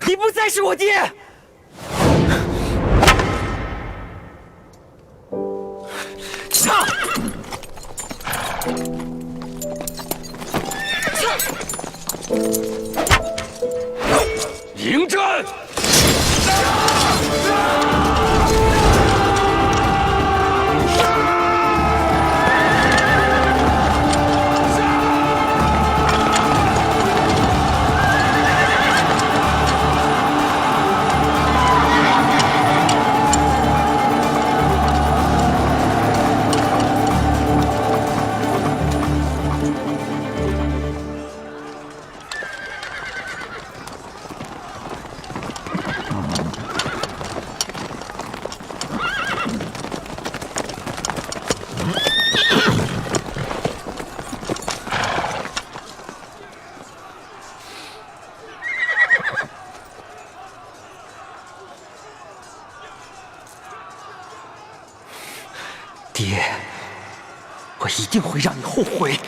你不再是我爹。上！迎战！ 爹，我一定会让你后悔。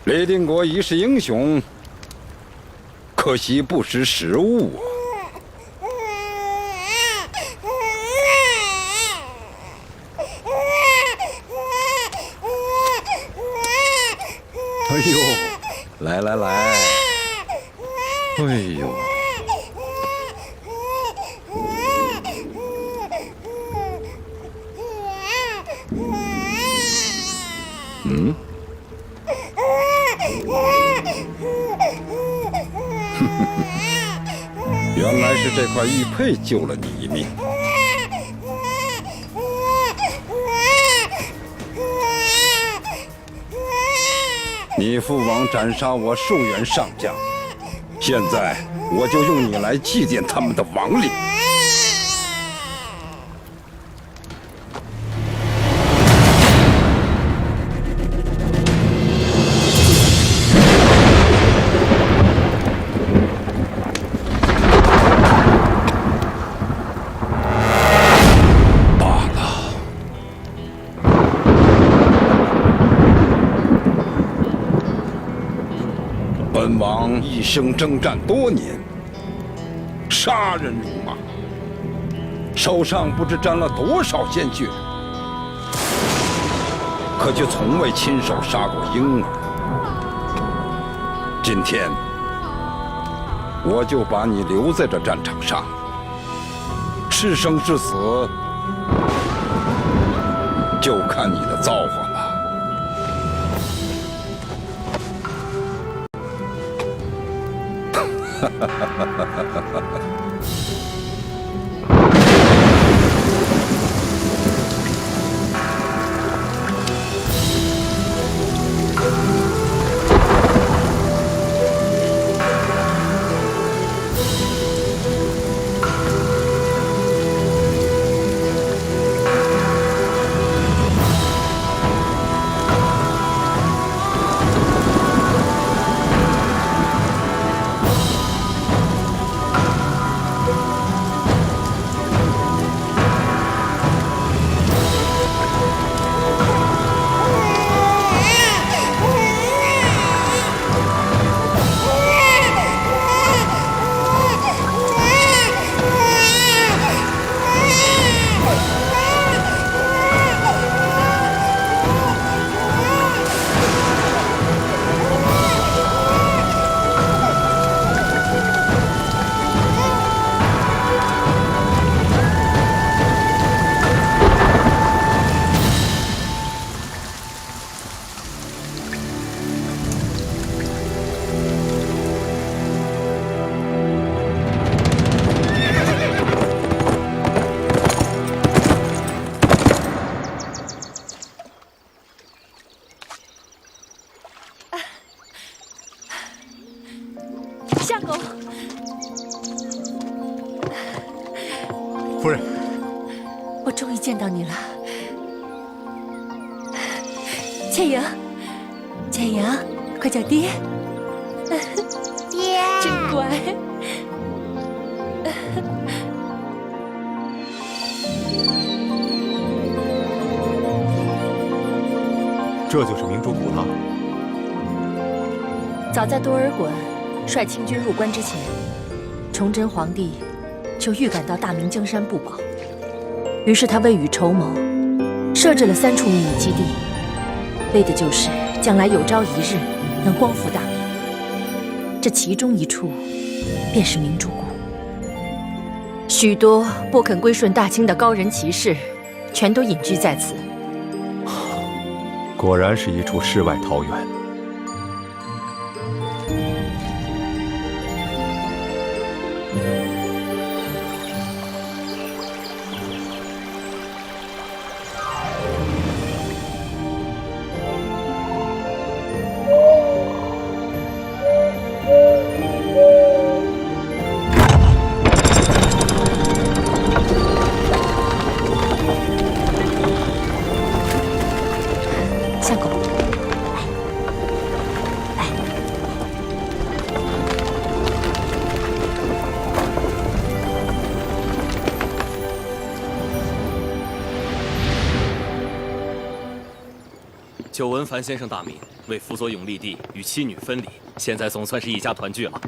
雷定国一世英雄。 可惜不识时务啊！哎呦，来来来！哎呦！嗯？原来是这块玉佩救了你一命。你父王斩杀我数员上将，现在我就用你来祭奠他们的亡灵。 本王一生征战多年，杀人如麻，手上不知沾了多少鲜血，可却从未亲手杀过婴儿。今天，我就把你留在这战场上，是生是死，就看你的造化了。 哈哈哈哈哈哈！相公，夫人，我终于见到你了。倩莹，倩莹，快叫爹！爹，真乖。这就是明珠谷了。早在多尔衮率清军入关之前，崇祯皇帝就预感到大明江山不保，于是他未雨绸缪，设置了3处秘密基地，为的就是将来有朝一日能光复大明。这其中一处，便是明珠谷。许多不肯归顺大清的高人骑士，全都隐居在此。果然是一处世外桃源。相公，久闻樊先生大名，为辅佐永历帝与妻女分离，现在总算是一家团聚了。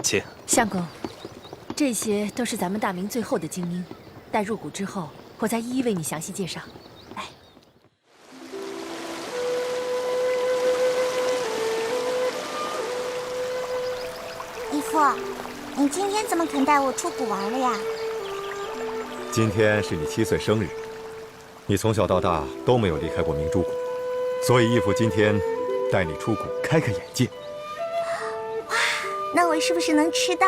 请。相公，这些都是咱们大明最后的精英，待入谷之后，我再一一为你详细介绍。义父，你今天怎么肯带我出谷玩了呀？今天是你7岁生日，你从小到大都没有离开过明珠谷，所以义父今天带你出谷开开眼界。哇，那我是不是能吃到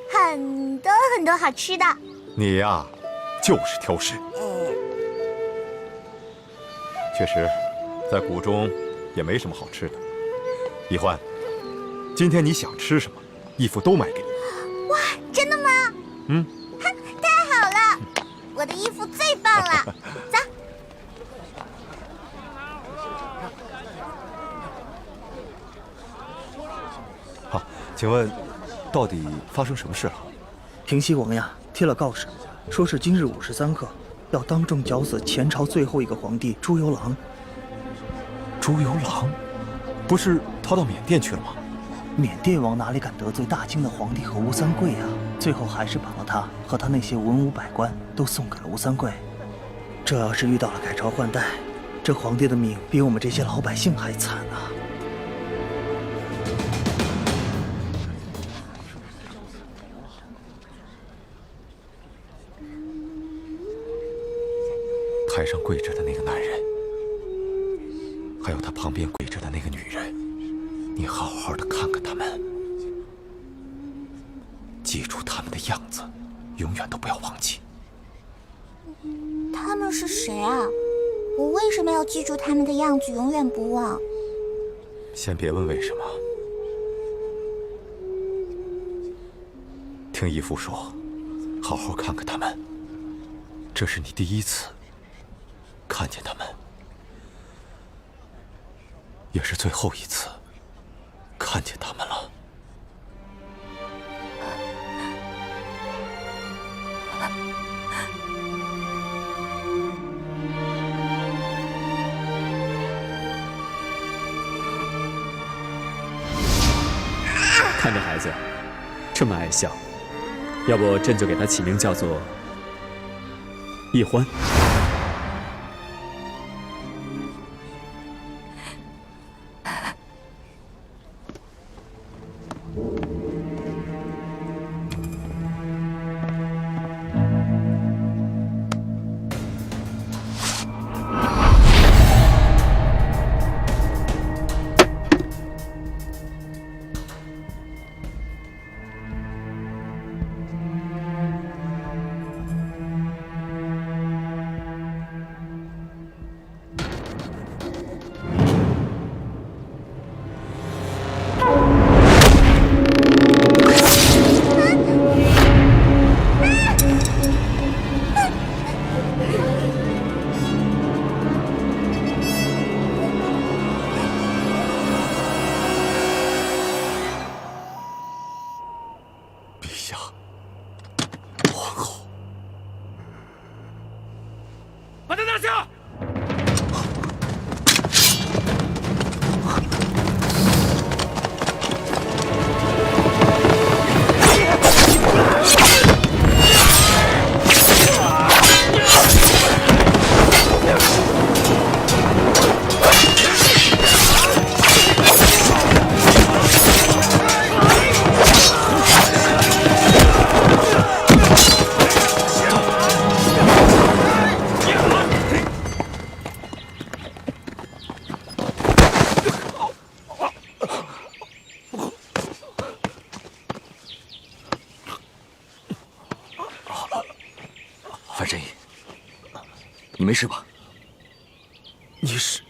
很多很多好吃的？你呀，就是挑食。确实，在谷中也没什么好吃的。易欢，今天你想吃什么，义父都买给你。哇，真的吗？嗯。太好了，我的义父最棒了。走。好，请问，到底发生什么事了？平西王呀贴了告示，说是今日53刻，要当众绞死前朝最后一个皇帝朱由榔。朱由榔，不是逃到缅甸去了吗？缅甸王哪里敢得罪大清的皇帝和吴三桂呀？最后还是把他和他那些文武百官都送给了吴三桂。这要是遇到了改朝换代，这皇帝的命比我们这些老百姓还惨啊！台上跪着的那个男人，还有他旁边跪着的那个女人，你好好的看看他们，记住他们的样子，永远都不要忘记。他们是谁啊？我为什么要记住他们的样子，永远不忘？先别问为什么，听义父说，好好看看他们。这是你第一次看见他们，也是最后一次看见他们了。看这孩子这么爱笑，要不朕就给他起名叫做易欢。你没事吧？你是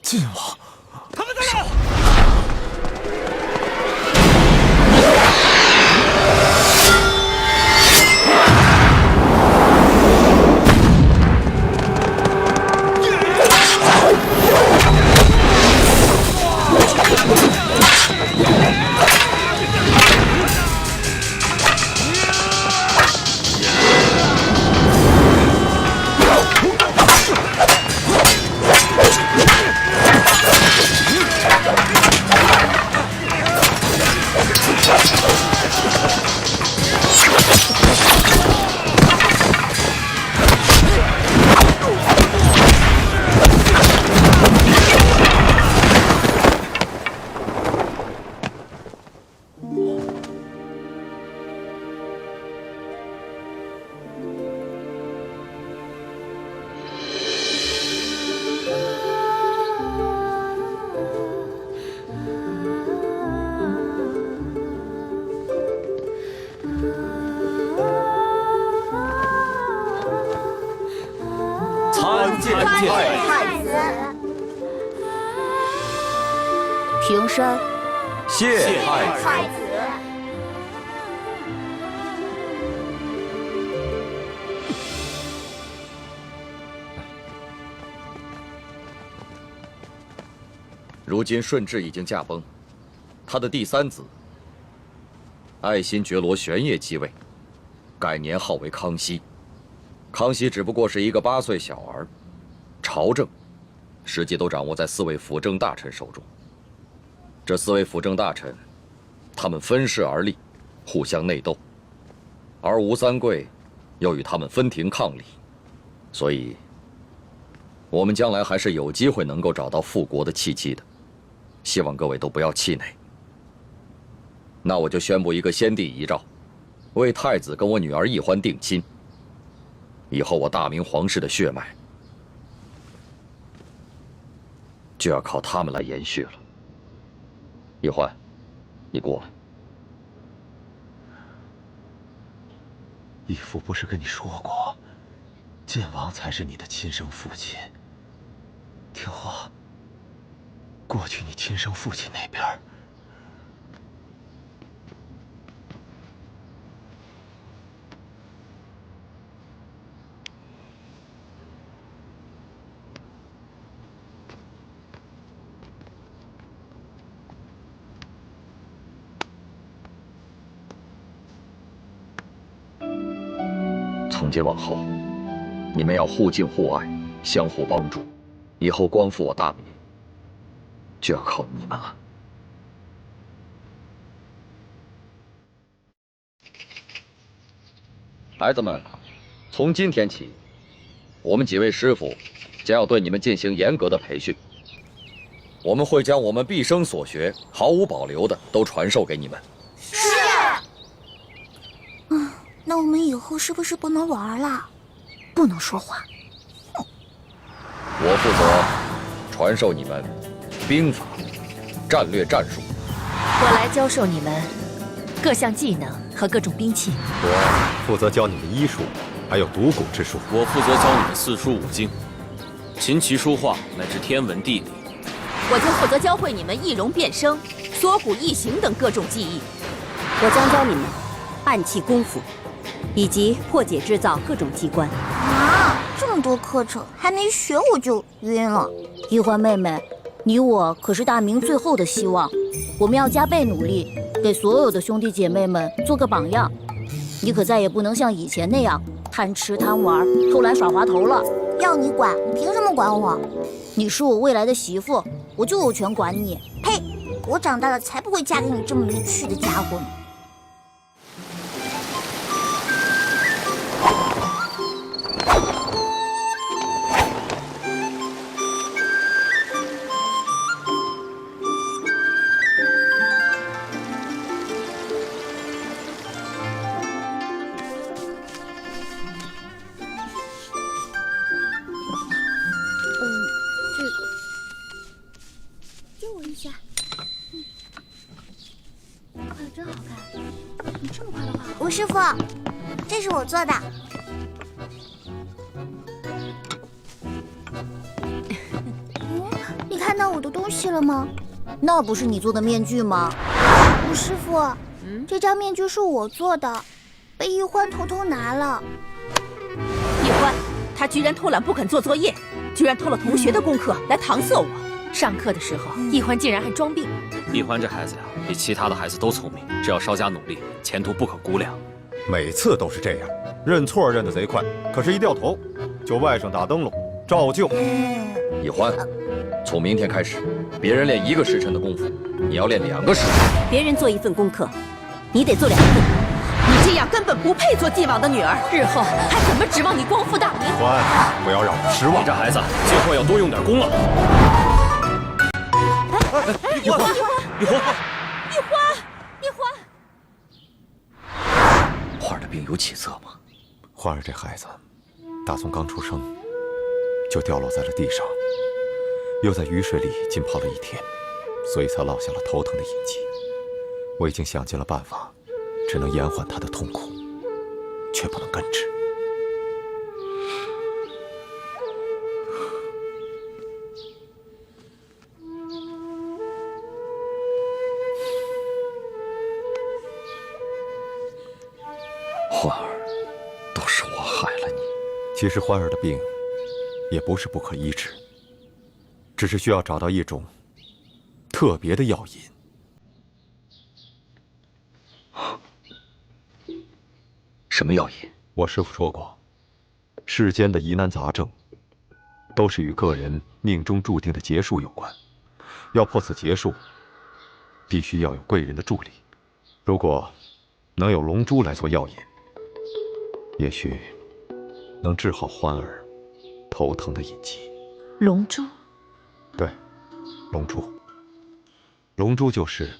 晋王？他们在哪？太子，平身。谢太子。太子，如今顺治已经驾崩，他的第三子爱新觉罗玄烨继位，改年号为康熙。康熙只不过是一个8岁小儿，朝政实际都掌握在4位辅政大臣手中。这4位辅政大臣，他们分势而立，互相内斗，而吴三桂又与他们分庭抗礼，所以，我们将来还是有机会能够找到复国的契机的。希望各位都不要气馁。那我就宣布一个先帝遗诏，为太子跟我女儿奕欢定亲。以后我大明皇室的血脉就要靠他们来延续了。奕欢，你过来。义父不是跟你说过，晋王才是你的亲生父亲。听话，过去你亲生父亲那边。从今往后，你们要互敬互爱，相互帮助。以后光复我大明，就要靠你们了。孩子们，从今天起，我们几位师傅将要对你们进行严格的培训。我们会将我们毕生所学毫无保留的都传授给你们。那我们以后是不是不能玩了？不能说话。我负责传授你们兵法、战略战术。我来教授你们各项技能和各种兵器。我负责教你们医术，还有读古之术。我负责教你们四书五经、琴棋书画乃至天文地理。我就负责教会你们易容变声、缩骨异形等各种技艺。我将教你们暗器功夫，以及破解制造各种机关。啊，这么多课程还没学我就晕了。奕欢妹妹，你我可是大明最后的希望，我们要加倍努力，给所有的兄弟姐妹们做个榜样。你可再也不能像以前那样贪吃贪玩、偷懒耍滑头了。要你管，你凭什么管我？你是我未来的媳妇，我就有权管你。呸！我长大了才不会嫁给你这么没趣的家伙呢。借我一下。画的真好看。你这么画的画，吴师傅，这是我做的。你看到我的东西了吗？那不是你做的面具吗？吴师傅，这张面具是我做的，被易欢偷偷拿了。易欢，他居然偷懒不肯做作业，居然偷了同学的功课来搪塞我。上课的时候，易欢竟然还装病。易欢这孩子呀，比其他的孩子都聪明，只要稍加努力，前途不可估量。每次都是这样，认错认得贼快，可是一掉头就外甥打灯笼，照旧。易欢，从明天开始，别人练1个时辰的功夫，你要练2个时辰。别人做1份功课，你得做2份。你这样根本不配做晋王的女儿，日后还怎么指望你光复大明？欢，不要让我失望。你这孩子，今后要多用点功了。易欢，花儿的病有起色吗？花儿这孩子，打从刚出生就掉落在了地上，又在雨水里浸泡了1天，所以才落下了头疼的印记。我已经想尽了办法，只能延缓他的痛苦，却不能根治。欢儿，都是我害了你。其实欢儿的病也不是不可医治，只是需要找到一种特别的药引。什么药引？我师父说过，世间的疑难杂症都是与个人命中注定的劫数有关，要破此劫数，必须要有贵人的助力。如果能有龙珠来做药引，也许能治好欢儿头疼的隐疾。龙珠？对，龙珠。龙珠就是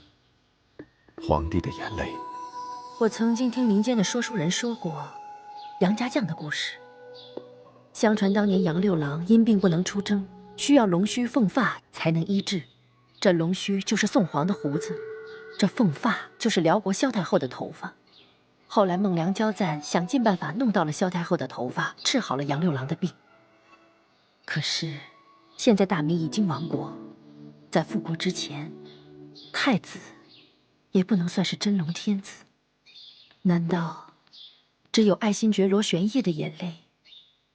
皇帝的眼泪。我曾经听民间的说书人说过杨家将的故事。相传当年杨六郎因病不能出征，需要龙须凤发才能医治。这龙须就是宋皇的胡子，这凤发就是辽国萧太后的头发。后来孟良交赞想尽办法弄到了萧太后的头发，治好了杨六郎的病。可是现在大明已经亡国，在复国之前，太子也不能算是真龙天子。难道只有爱新觉罗玄烨的眼泪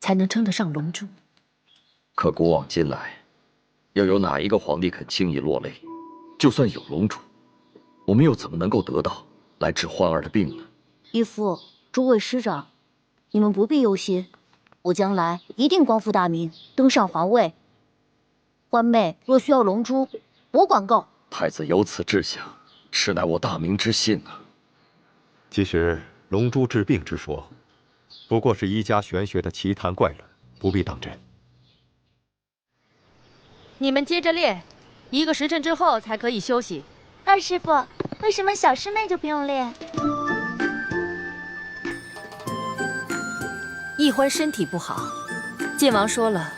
才能称得上龙珠？可古往今来，又有哪一个皇帝肯轻易落泪？就算有龙珠，我们又怎么能够得到来治欢儿的病呢？义父，诸位师长，你们不必忧心，我将来一定光复大明，登上皇位。欢妹若需要龙珠，我管够。太子有此志向，实乃我大明之幸啊。其实龙珠治病之说，不过是医家玄学的奇谈怪论，不必当真。你们接着练，1个时辰之后才可以休息。二师傅，为什么小师妹就不用练？易欢身体不好，晋王说了，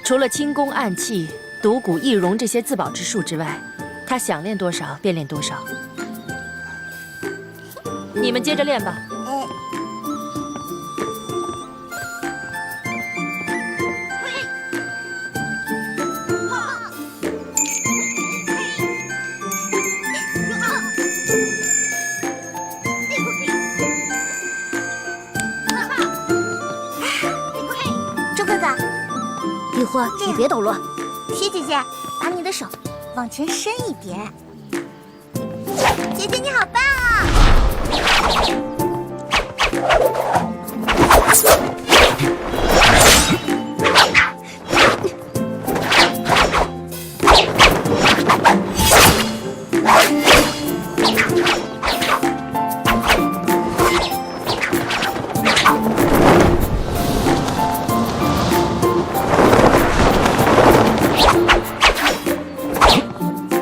除了轻功暗器、独骨易容这些自保之术之外，他想练多少便练多少。你们接着练吧。周哥哥，易欢，你别捣乱。雪姐姐，把你的手往前伸一点。姐姐你好棒啊！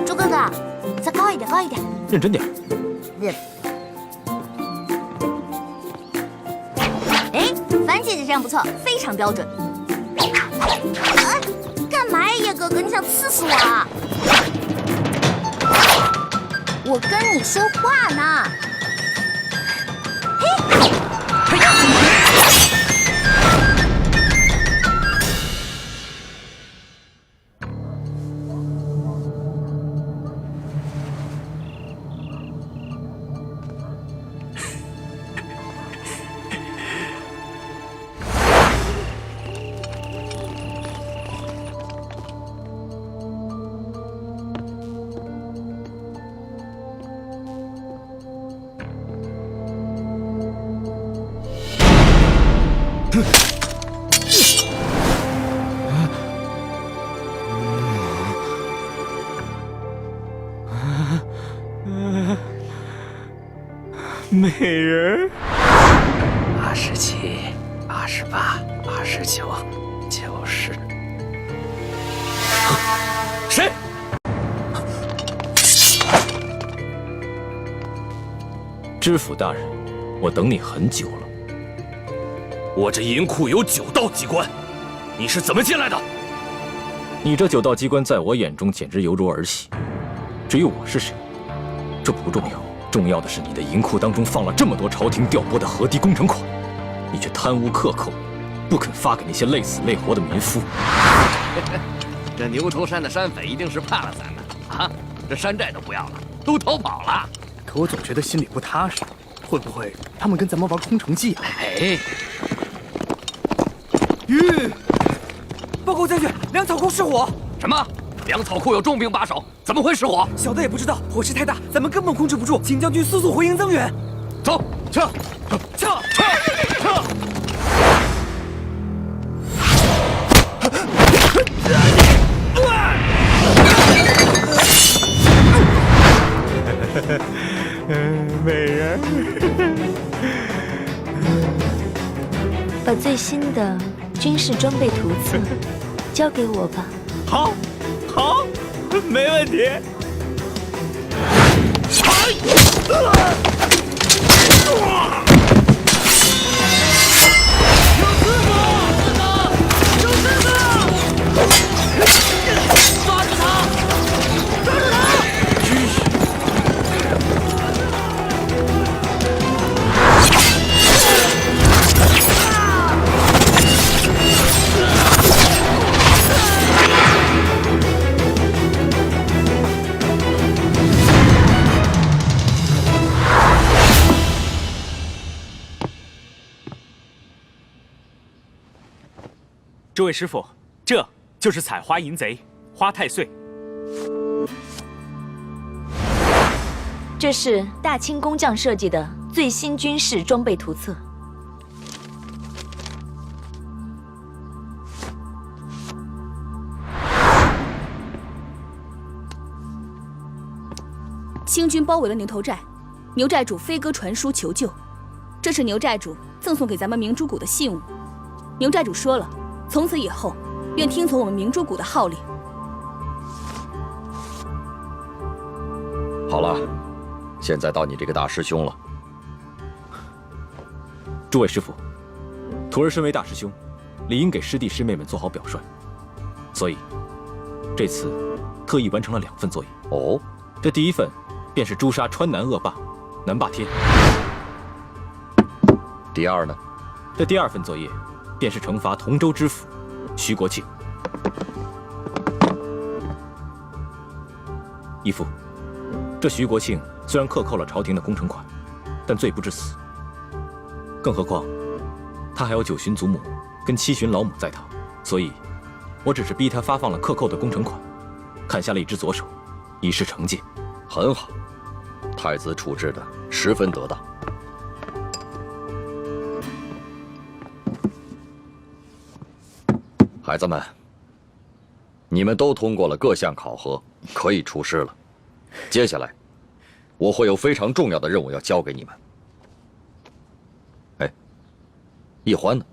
周哥哥，再高一点，高一点。认真点。哎，樊姐姐这样不错，非常标准。干嘛呀，叶哥哥？你想刺死我啊？我跟你说话呢。嘿，美人27、28、29、90。谁？知府大人，我等你很久了。我这银库有9道机关，你是怎么进来的？你这9道机关在我眼中简直犹如儿戏。至于我是谁，这不重要，重要的是你的银库当中放了这么多朝廷调拨的河堤工程款，你却贪污克扣，不肯发给那些累死累活的民夫。这牛头山的山匪一定是怕了咱们啊！这山寨都不要了，都逃跑了。可我总觉得心里不踏实，会不会他们跟咱们玩空城计啊？哎，报告将军，粮草库失火！什么？粮草库有重兵把守，怎么会失火？小的也不知道，火势太大，咱们根本控制不住，请将军速速回营增援。走，撤！美人。把最新的军事装备图册交给我吧。好，没问题。这位师傅，这就是采花淫贼花太岁。这是大清工匠设计的最新军事装备图册。清军包围了牛头寨，牛寨主飞鸽传书求救，这是牛寨主赠送给咱们明珠谷的信物。牛寨主说了，从此以后，愿听从我们明珠谷的号令。好了，现在到你这个大师兄了。诸位师傅，徒儿身为大师兄，理应给师弟师妹们做好表率，所以这次特意完成了2份作业。哦，这第1份便是诛杀川南恶霸南霸天。第2呢？这第2份作业便是惩罚同州知府徐国庆。义父，这徐国庆虽然克扣了朝廷的工程款，但罪不至死。更何况，他还有9旬祖母跟7旬老母在堂，所以，我只是逼他发放了克扣的工程款，砍下了一只左手，以示惩戒。很好，太子处置的十分得当。孩子们，你们都通过了各项考核，可以出师了。接下来，我会有非常重要的任务要交给你们。哎，易欢呢？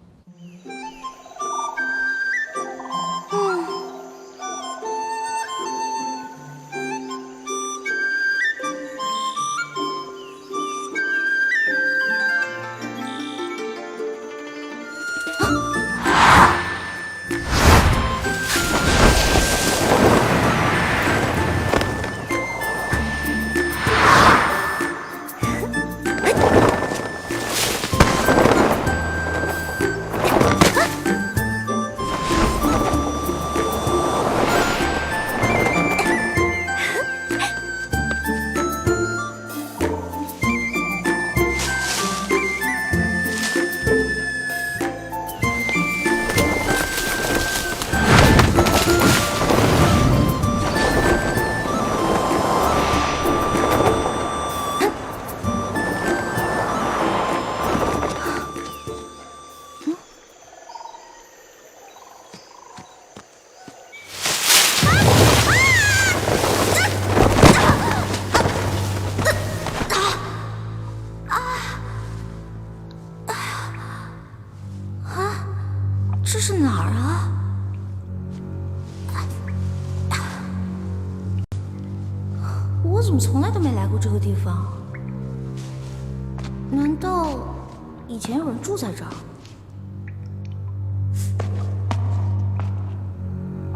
我怎么从来都没来过这个地方？难道以前有人住在这儿？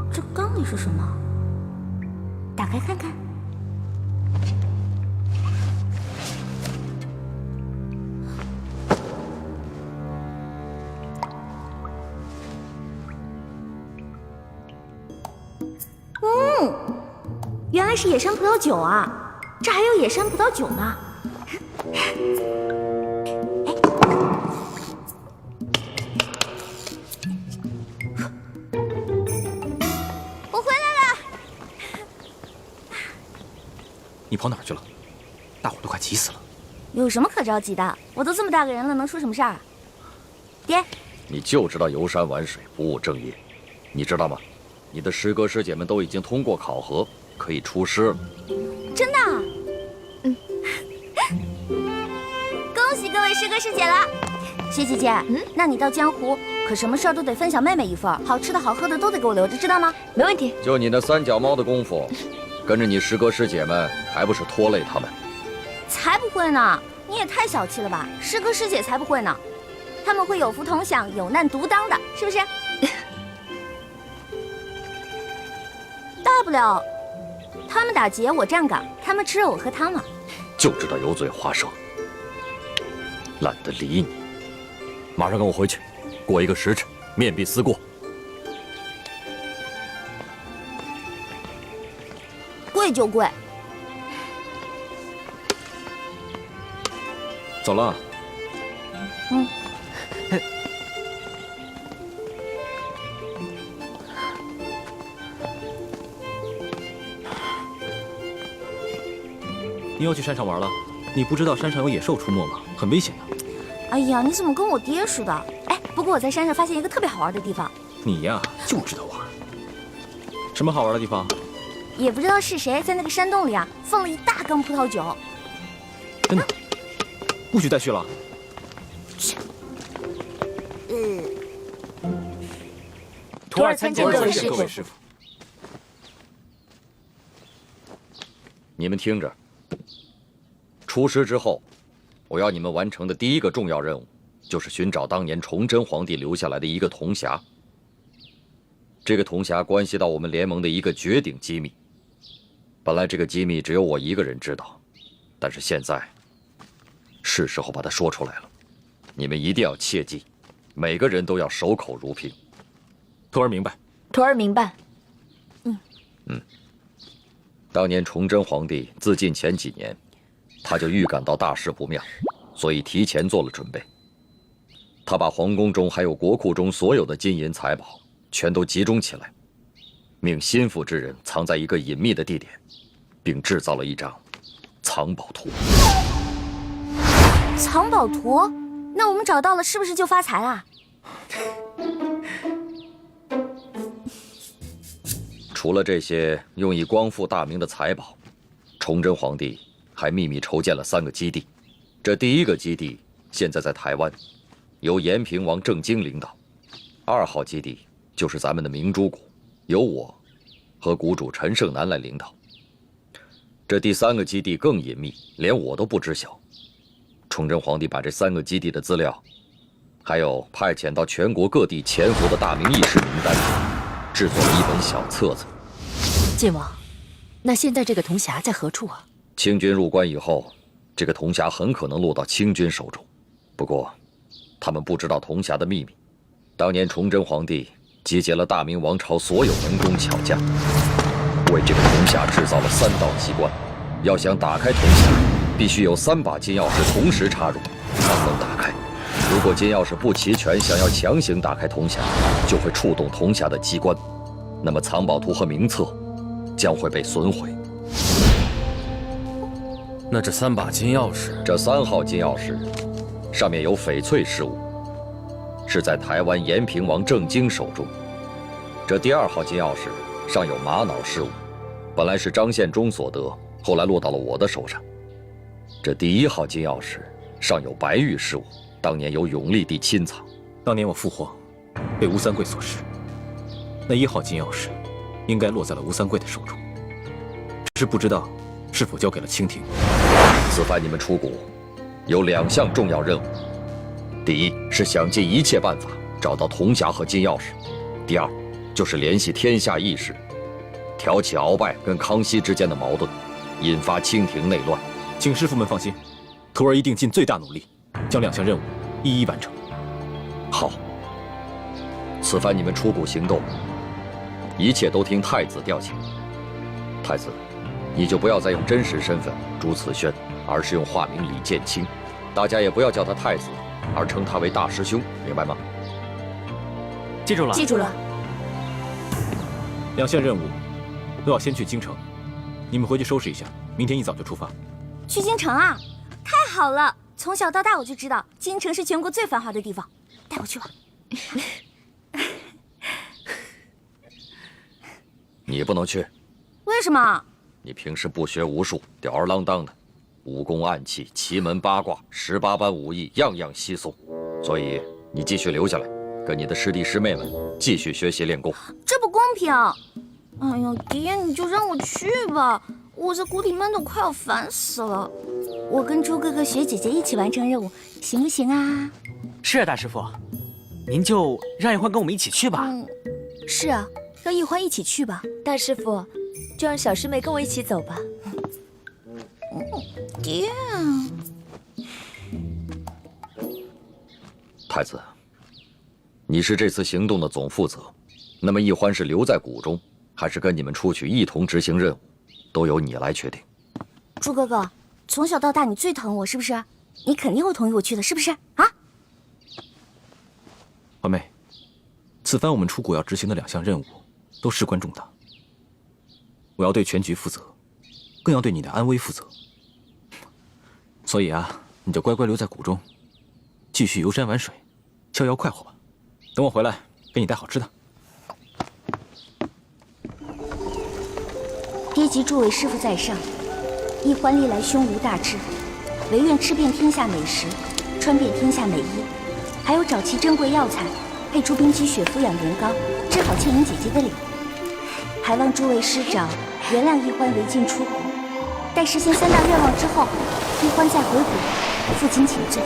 这缸里是什么？打开看看。原来是野山葡萄酒啊！这还有野山葡萄酒呢。我回来了。你跑哪儿去了？大伙都快急死了。有什么可着急的？我都这么大个人了，能出什么事儿？爹，你就知道游山玩水，不务正业，你知道吗？你的师哥师姐们都已经通过考核，可以出师了。真的？恭喜各位师哥师姐了。薛姐姐，那你到江湖可什么事儿都得分享妹妹一份，好吃的好喝的都得给我留着，知道吗？没问题。就你那三脚猫的功夫，跟着你师哥师姐们，还不是拖累他们？才不会呢！你也太小气了吧！师哥师姐才不会呢，他们会有福同享，有难独当的，是不是？大不了他们打劫，我站岗；他们吃肉，我喝汤嘛。就知道油嘴滑舌，懒得理你。马上跟我回去，过一个时辰，面壁思过。贵就贵。走了。你又去山上玩了？你不知道山上有野兽出没吗？很危险的。哎呀，你怎么跟我爹似的？哎，不过我在山上发现一个特别好玩的地方。你呀，就知道玩。什么好玩的地方？也不知道是谁在那个山洞里啊，放了一大缸葡萄酒。真的？不许再去了。徒儿参见各位师傅。你们听着，出师之后，我要你们完成的第一个重要任务，就是寻找当年崇祯皇帝留下来的一个铜匣。这个铜匣关系到我们联盟的一个绝顶机密。本来这个机密只有我一个人知道，但是现在是时候把它说出来了。你们一定要切记，每个人都要守口如瓶。徒儿明白。徒儿明白。当年崇祯皇帝自尽前几年，他就预感到大事不妙，所以提前做了准备。他把皇宫中还有国库中所有的金银财宝全都集中起来，命心腹之人藏在一个隐秘的地点，并制造了一张藏宝图。藏宝图？那我们找到了，是不是就发财啦？除了这些用以光复大明的财宝，崇祯皇帝还秘密筹建了3个基地。这第一个基地现在在台湾，由延平王郑经领导；2号基地就是咱们的明珠谷，由我和谷主陈胜男来领导。这第3个基地更隐秘，连我都不知晓。崇祯皇帝把这3个基地的资料，还有派遣到全国各地潜伏的大明义士名单，制作了一本小册子。晋王，那现在这个铜匣在何处啊？清军入关以后，这个铜匣很可能落到清军手中。不过，他们不知道铜匣的秘密。当年崇祯皇帝集结了大明王朝所有能工巧匠，为这个铜匣制造了3道机关。要想打开铜匣，必须有3把金钥匙同时插入，才能打开。如果金钥匙不齐全，想要强行打开铜匣，就会触动铜匣的机关，那么藏宝图和名册将会被损毁。那这3把金钥匙，这3号金钥匙上面有翡翠饰物，是在台湾延平王郑经手中。这第2号金钥匙上有玛瑙饰物，本来是张献忠所得，后来落到了我的手上。这第1号金钥匙上有白玉饰物，当年由永历帝亲藏。当年我复活，被吴三桂所弑，那1号金钥匙应该落在了吴三桂的手中，只是不知道是否交给了清廷？此番你们出谷，有2项重要任务：第一是想尽一切办法找到铜匣和金钥匙；第二就是联系天下义士，挑起鳌拜跟康熙之间的矛盾，引发清廷内乱。请师傅们放心，徒儿一定尽最大努力，将2项任务一一完成。好，此番你们出谷行动，一切都听太子调遣。太子，你就不要再用真实身份朱慈轩，而是用化名李建清。大家也不要叫他太子，而称他为大师兄，明白吗？记住了。记住了。 2项任务都要先去京城，你们回去收拾一下，明天一早就出发。去京城啊？太好了！从小到大我就知道京城是全国最繁华的地方，带我去吧。你不能去。为什么？你平时不学无术，吊儿郎当的，武功暗器、奇门八卦、18般武艺，样样稀松，所以你继续留下来，跟你的师弟师妹们继续学习练功。这不公平！哎呀，爹，你就让我去吧，我在谷里闷得快要烦死了。我跟猪哥哥、学姐姐一起完成任务，行不行啊？是啊，大师傅，您就让一欢跟我们一起去吧。是啊，让一欢一起去吧。大师傅，就让小师妹跟我一起走吧。爹，太子，你是这次行动的总负责，那么一欢是留在谷中，还是跟你们出去一同执行任务，都由你来决定。猪哥哥，从小到大你最疼我，是不是？你肯定会同意我去的，是不是？啊？欢妹，此番我们出谷要执行的2项任务，都事关重大。我要对全局负责，更要对你的安危负责。所以啊，你就乖乖留在谷中，继续游山玩水，逍遥快活吧。等我回来，给你带好吃的。爹及诸位师傅在上，一欢历来胸无大志，唯愿吃遍天下美食，穿遍天下美衣，还有找齐珍贵药材，配出冰肌血肤养颜膏，治好倩影姐姐的脸。还望诸位师长原谅一欢违禁出谷，待实现3大愿望之后，一欢再回谷，负荆请罪。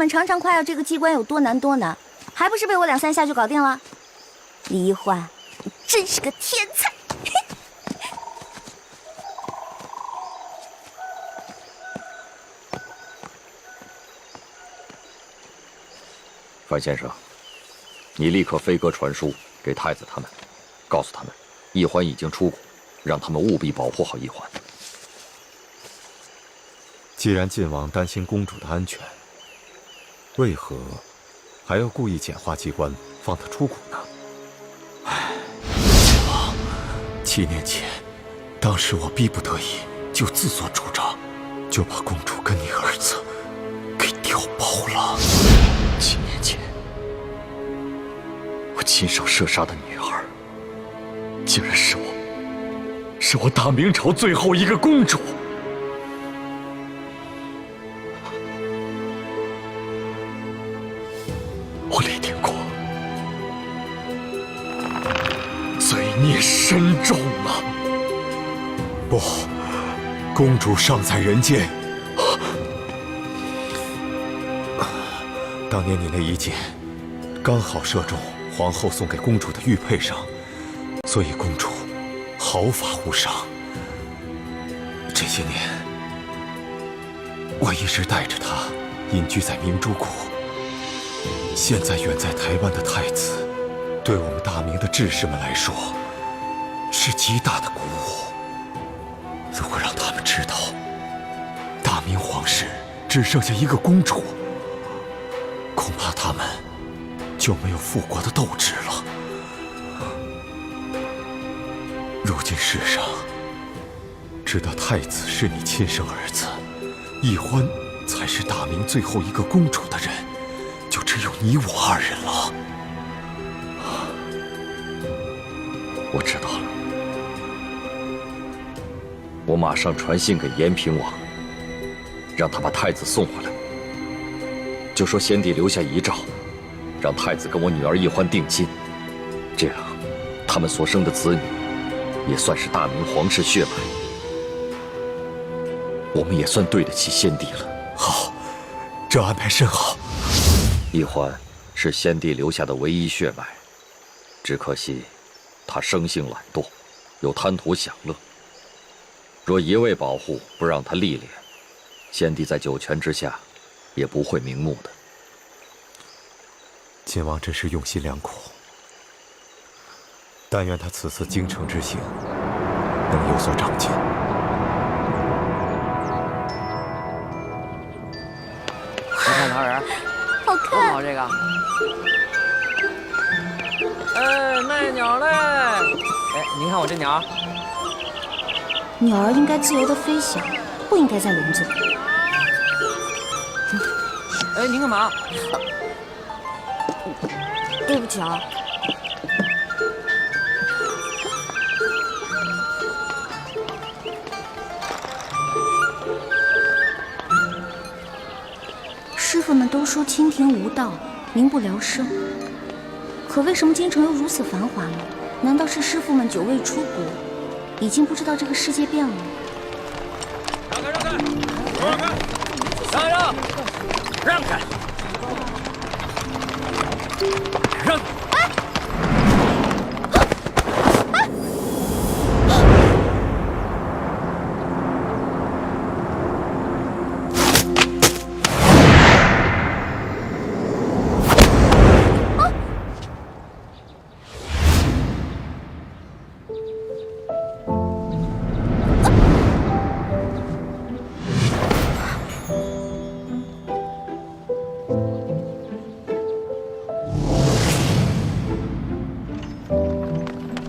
常常夸耀这个机关有多难多难，还不是被我2、3下就搞定了？李一欢，你真是个天才！范先生，你立刻飞鸽传书给太子他们，告诉他们，一欢已经出谷，让他们务必保护好一欢。既然晋王担心公主的安全，为何还要故意简化机关，放她出谷呢？唉，晋王，7年前，当时我逼不得已，就自作主张，就把公主跟你儿子给调包了。7年前，我亲手射杀的女儿，竟然是我大明朝最后一个公主。我李定国罪孽深重啊！不，公主尚在人间。当年你那一箭，刚好射中皇后送给公主的玉佩上，所以公主毫发无伤。这些年，我一直带着他隐居在明珠谷。现在远在台湾的太子，对我们大明的志士们来说，是极大的鼓舞。如果让他们知道，大明皇室只剩下一个公主，恐怕他们就没有复国的斗志了。如今世上，知道太子是你亲生儿子，奕欢才是大明最后一个公主的人，就只有你我2人了。我知道了，我马上传信给延平王，让他把太子送回来，就说先帝留下遗诏，让太子跟我女儿奕欢定亲，这样他们所生的子女也算是大明皇室血脉，我们也算对得起先帝了。好，这安排甚好。奕欢是先帝留下的唯一血脉，只可惜他生性懒惰，又贪图享乐。若一味保护，不让他历练，先帝在九泉之下也不会瞑目的。晋王真是用心良苦，但愿他此次京城之行能有所长进。你看桃仁，好多看。好这个。哎，卖鸟嘞！哎，您看我这鸟。鸟儿应该自由的飞翔，不应该在笼子里。哎，您干嘛？对不起啊。师傅们都说清廷无道，民不聊生。可为什么京城又如此繁华呢？难道是师傅们久未出国，已经不知道这个世界变了？让开！让开！让！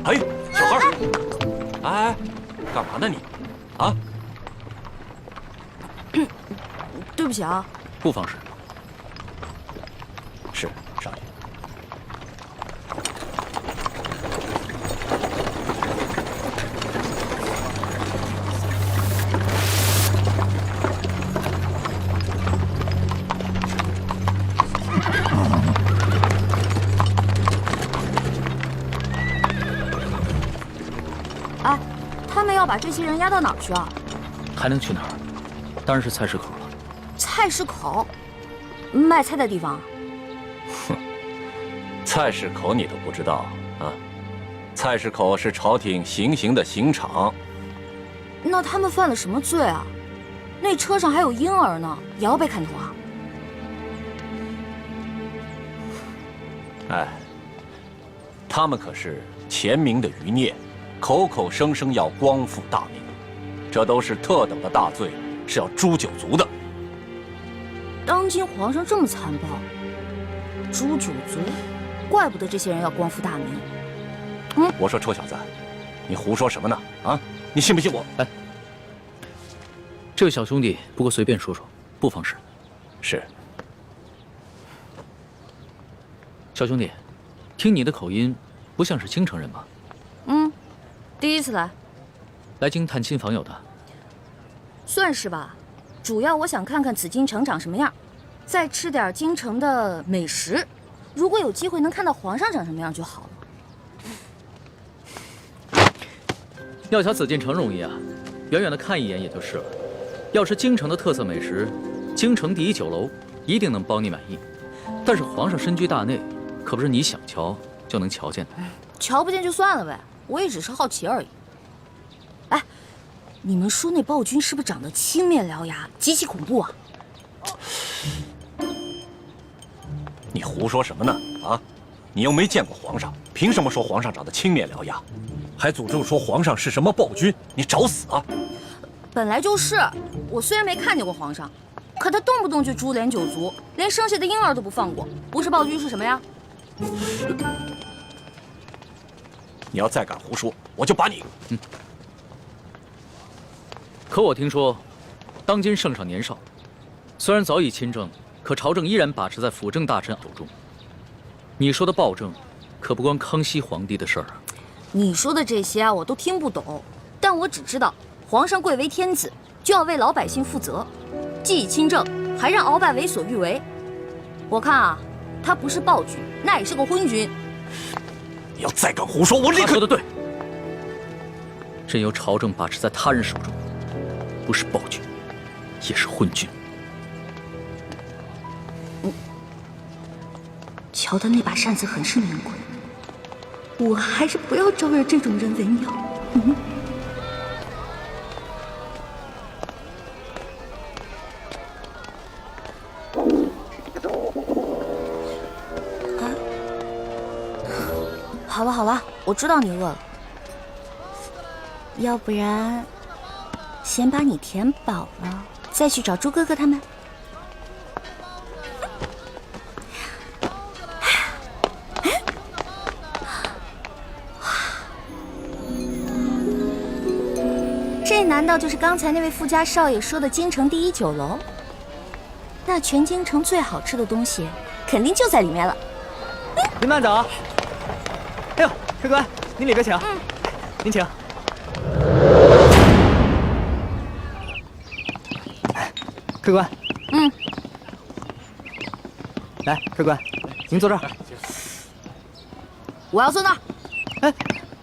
哎，小孩儿，哎，干嘛呢你？啊？对不起啊。不妨事。是，少爷。哎，他们要把这些人押到哪儿去啊？还能去哪儿？当然是菜市口了。菜市口，卖菜的地方。哼，菜市口你都不知道啊？菜市口是朝廷行刑的刑场。那他们犯了什么罪啊？那车上还有婴儿呢，也要被砍头啊？哎，他们可是前明的余孽，口口声声要光复大明，这都是特等的大罪，是要诛九族的。当今皇上这么残暴，诛九族，怪不得这些人要光复大明。我说臭小子，你胡说什么呢？啊，你信不信我？哎，这位小兄弟，不过随便说说，不妨事。是。小兄弟，听你的口音，不像是京城人吧？第一次来。来京探亲访友的。算是吧，主要我想看看紫禁城长什么样，再吃点京城的美食。如果有机会能看到皇上长什么样就好了。要瞧紫禁城容易啊，远远的看一眼也就是了。要是京城的特色美食，京城第一酒楼一定能包你满意。但是皇上身居大内，可不是你想瞧就能瞧见的。瞧不见就算了呗，我也只是好奇而已。哎，你们说那暴君是不是长得青面獠牙，极其恐怖啊？你胡说什么呢？啊，你又没见过皇上，凭什么说皇上长得青面獠牙？还诅咒说皇上是什么暴君？你找死啊！本来就是，我虽然没看见过皇上，可他动不动就株连九族，连生下的婴儿都不放过，不是暴君是什么呀？你要再敢胡说，我就把你……可我听说，当今圣上年少，虽然早已亲政，可朝政依然把持在辅政大臣手中。你说的暴政，可不关康熙皇帝的事儿啊。你说的这些啊，我都听不懂，但我只知道，皇上贵为天子，就要为老百姓负责，既已亲政，还让鳌拜为所欲为。我看啊，他不是暴君，那也是个昏君。你要再敢胡说，我立刻……他说的对，任由朝政把持在他人手中，不是暴君，也是昏君。瞧他那把扇子很是名贵，我还是不要招惹这种人为妙。好了好了，我知道你饿了，要不然先把你填饱了，再去找猪哥哥他们。这难道就是刚才那位富家少爷说的京城第一酒楼？那全京城最好吃的东西，肯定就在里面了。您慢走。哎呦，客官，您里边请。您请。客官。来，客官，您坐这儿。我要坐那儿。哎，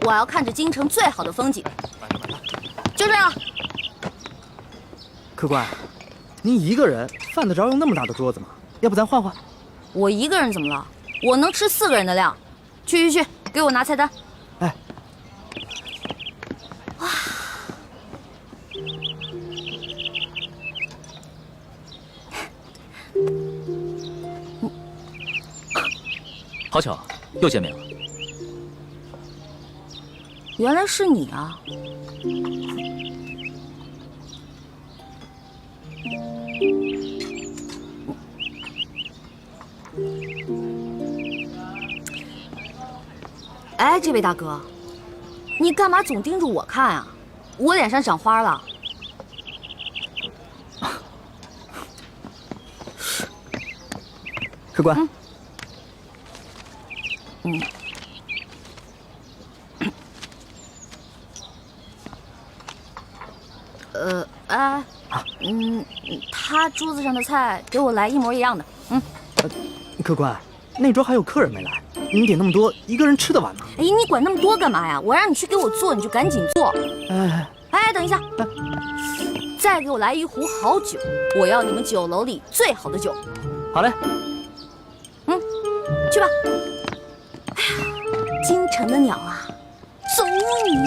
我要看着京城最好的风景。就这样。客官，您一个人犯得着用那么大的桌子吗？要不咱换换？我一个人怎么了？我能吃4个人的量。去，给我拿菜单。哎。哇。好巧，又见面了。原来是你啊！哎，这位大哥，你干嘛总盯着我看啊？我脸上长花了。客官。他桌子上的菜给我来一模一样的。客官，那桌还有客人没来，您点那么多，一个人吃得完吗？哎，你管那么多干嘛呀？我让你去给我做，你就赶紧做。哎，等一下，再给我来一壶好酒，我要你们酒楼里最好的酒。好嘞。去吧。哎呀，京城的鸟啊，走你！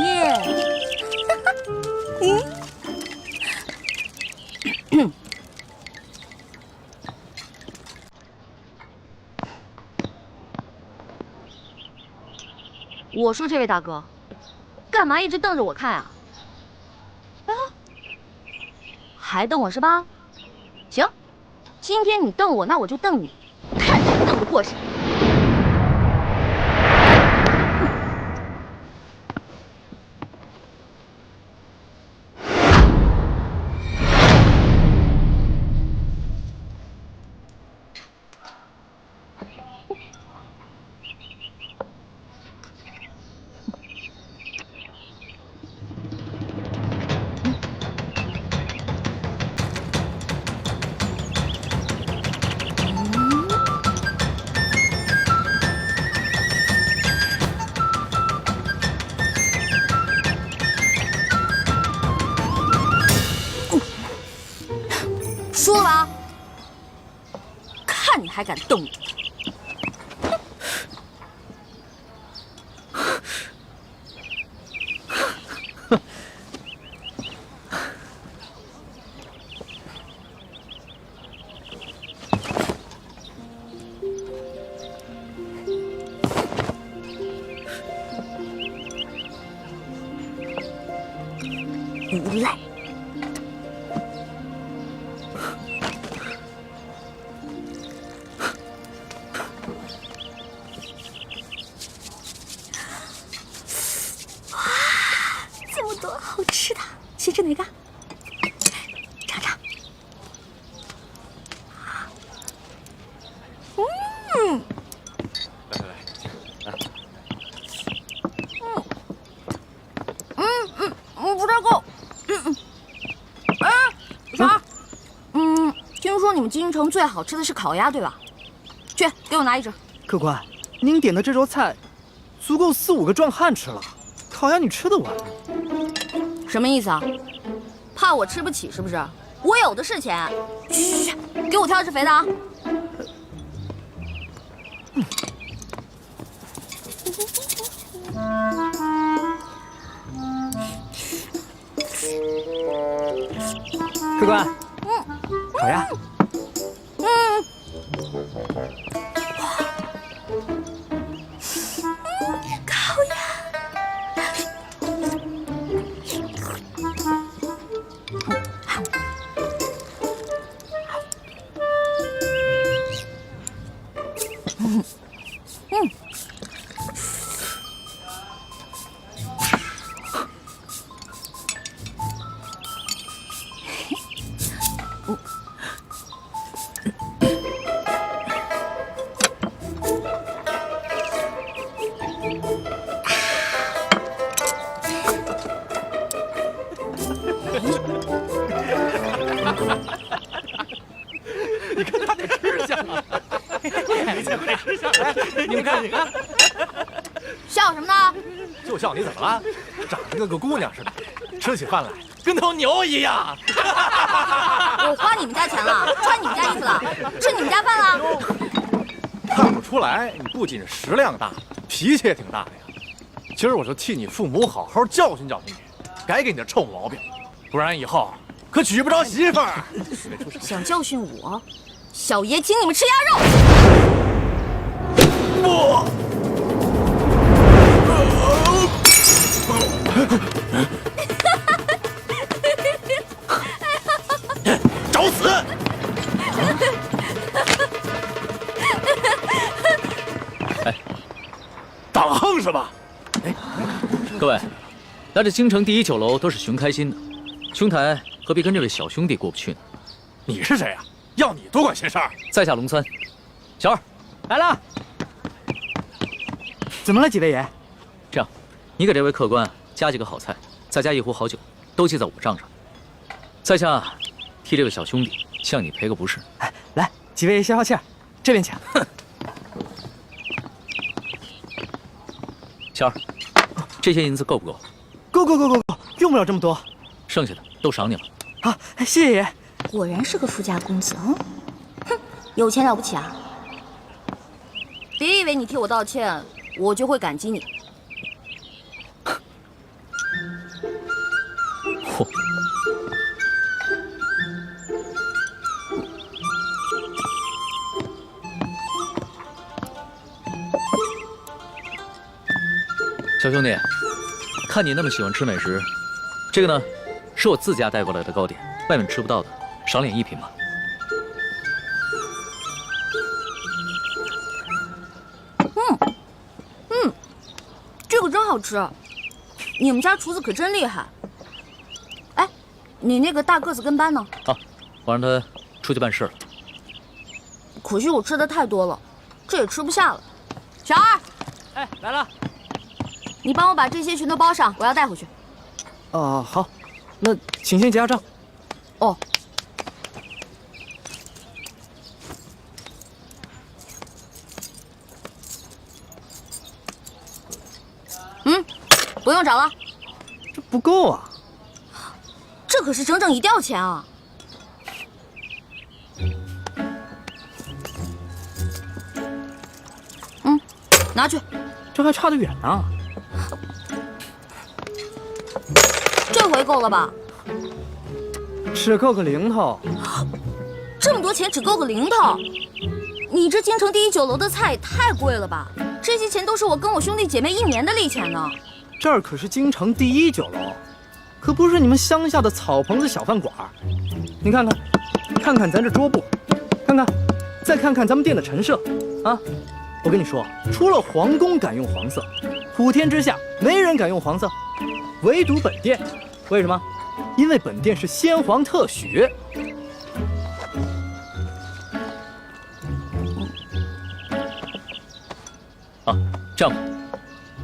我说这位大哥，干嘛一直瞪着我看啊？还瞪我是吧？行，今天你瞪我，那我就瞪你，看谁瞪得过谁。说了吧，看你还敢瞪我！无赖！哇，这么多好吃的，先吃哪个？尝尝。嗯。 不太够。啥？听说你们京城最好吃的是烤鸭，对吧？去，给我拿一只。客官，您点的这桌菜，足够4、5个壮汉吃了。烤鸭你吃得完吗？什么意思啊？怕我吃不起是不是？我有的是钱。嘘，给我挑只肥的啊。客官，烤鸭。烤鸭。你看他这吃相啊！没见过这吃相，来，你们看，你看，笑什么呢？就笑你怎么了？长得跟个姑娘似的，吃起饭来跟头牛一样。我花你们家钱了，穿你们家衣服了，吃你们家饭了。看不出来，你不仅食量大，脾气也挺大的呀。今儿我就替你父母好好教训教训你，改给你的臭毛病，不然以后可娶不着媳妇儿。想教训我？小爷请你们吃鸭肉。不。找死！哎，党横是吧？哎，各位，来这京城第1酒楼都是寻开心的，兄台何必跟这位小兄弟过不去呢？你是谁呀？要你多管闲事儿？在下龙三，小二来了。怎么了，几位爷？这样，你给这位客官加几个好菜，再加1壶好酒，都记在我账上。在下替这个小兄弟向你赔个不是。哎，来，几位爷消消气儿，这边请。小二，这些银子够不够？够，用不了这么多，剩下的都赏你了。好，谢谢爷。果然是个富家公子，哼，有钱了不起啊！别以为你替我道歉，我就会感激你。嚯！小兄弟，看你那么喜欢吃美食，这个呢，是我自家带过来的糕点，外面吃不到的，赏脸一品吧。这个真好吃，你们家厨子可真厉害。哎，你那个大个子跟班呢？啊，我让他出去办事了。可惜我吃的太多了，这也吃不下了。小二，哎，来了。你帮我把这些全都包上，我要带回去。哦，好，那请先结下账。哦。不用找了。这不够啊！这可是整整1吊钱啊！拿去。这还差得远呢。这回够了吧？只够个零头。这么多钱只够个零头？你这京城第1酒楼的菜也太贵了吧？这些钱都是我跟我兄弟姐妹1年的利钱呢。这儿可是京城第1酒楼，可不是你们乡下的草棚子小饭馆。你看看，看看咱这桌布，看看，再看看咱们店的陈设，啊！我跟你说，除了皇宫敢用黄色，普天之下没人敢用黄色，唯独本店。为什么？因为本店是先皇特许。啊，这样吧，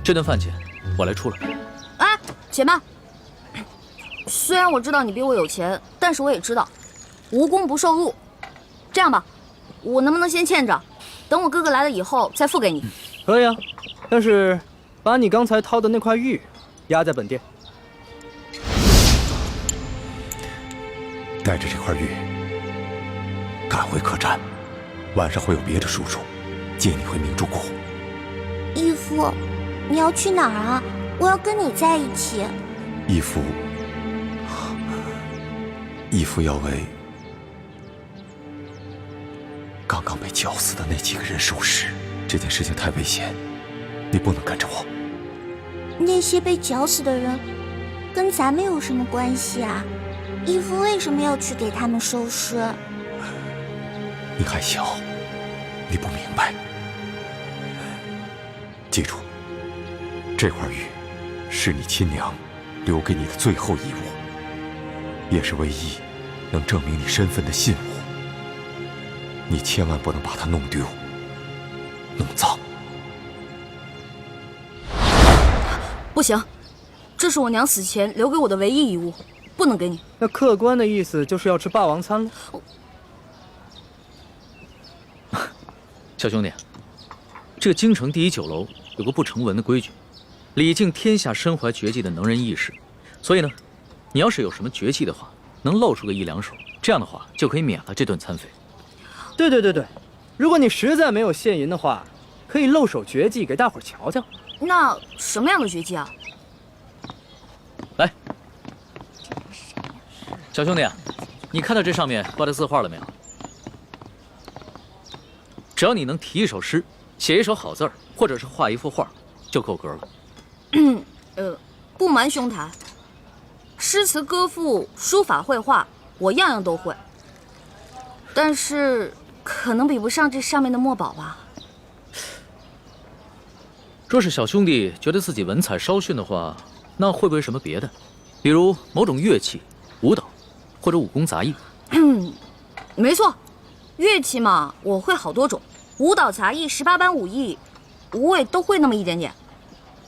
这顿饭钱我来出了。哎，且慢。虽然我知道你比我有钱，但是我也知道，无功不受禄。这样吧，我能不能先欠着，等我哥哥来了以后再付给你？可以啊，但是把你刚才掏的那块玉压在本店。带着这块玉赶回客栈，晚上会有别的叔叔接你回明珠谷。义父，你要去哪儿啊？我要跟你在一起。义父要为刚刚被绞死的那几个人收尸，这件事情太危险，你不能跟着我。那些被绞死的人跟咱们有什么关系啊？义父为什么要去给他们收尸？你还小，你不明白。记住，这块玉是你亲娘留给你的最后遗物，也是唯一能证明你身份的信物。你千万不能把它弄丢、弄脏。不行，这是我娘死前留给我的唯一遗物，不能给你。那客官的意思就是要吃霸王餐了。小兄弟，这个京城第一酒楼有个不成文的规矩，礼敬天下身怀绝技的能人异士。所以呢，你要是有什么绝技的话，能露出个1-2手，这样的话就可以免了这顿餐费。对，如果你实在没有现银的话，可以露手绝技给大伙瞧瞧。那什么样的绝技啊？来，小兄弟，你看到这上面挂的字画了没有？只要你能题一首诗，写一首好字儿，或者是画一幅画，就够格了。不瞒兄台，诗词歌赋、书法绘画，我样样都会，但是可能比不上这上面的墨宝吧。若是小兄弟觉得自己文采稍逊的话，那会不会什么别的，比如某种乐器、舞蹈，或者武功杂艺？没错，乐器嘛，我会好多种，舞蹈、杂艺、18般武艺，我也都会那么一点点。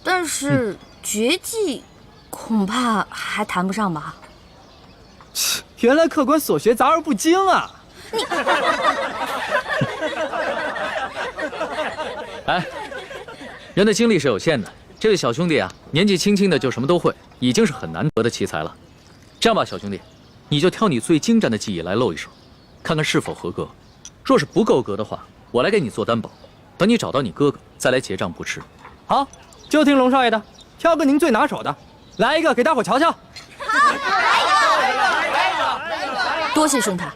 但是绝技，恐怕还谈不上吧。原来客官所学杂而不精啊！你，哎，人的精力是有限的，这位小兄弟啊，年纪轻轻的就什么都会，已经是很难得的奇才了。这样吧，小兄弟，你就挑你最精湛的技艺来露一手，看看是否合格。若是不够格的话，我来给你做担保，等你找到你哥哥再来结账不迟。好，就听龙少爷的，挑个您最拿手的，来一个给大伙瞧瞧。好，来一个。多谢兄台。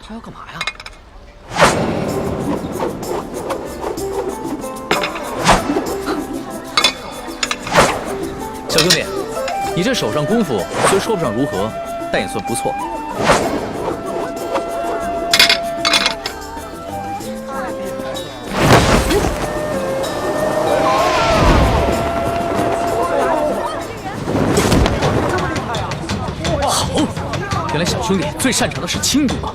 他要干嘛呀？小兄弟，你这手上功夫虽说不上如何，但也算不错。好，原来小兄弟最擅长的是轻功啊！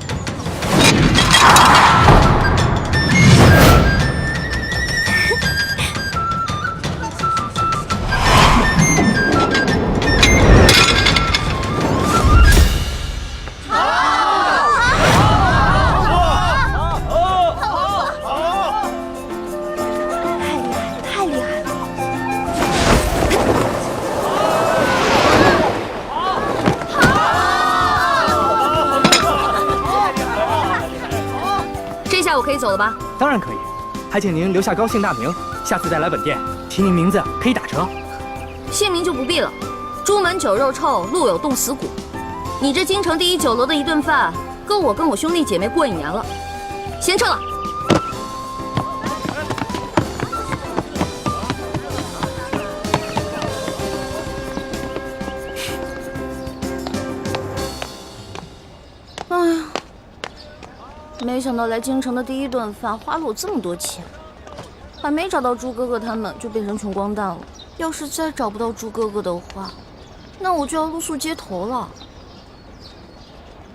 可以走了吧？当然可以，还请您留下高姓大名，下次再来本店提您名字可以打折。姓名就不必了，朱门酒肉臭，路有冻死骨。你这京城第1酒楼的一顿饭，够我跟我兄弟姐妹过1年了。先撤了。哎呀，没想到来京城的第1顿饭花了我这么多钱，还没找到朱哥哥他们就变成穷光蛋了。要是再找不到朱哥哥的话，那我就要露宿街头了。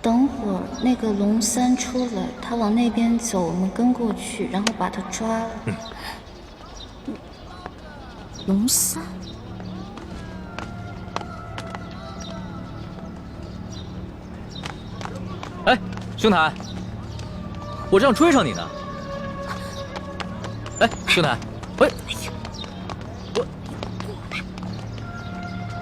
等会儿那个龙三出来，他往那边走，我们跟过去，然后把他抓了。龙三。哎，兄台，我这样追上你呢。哎，兄台，喂。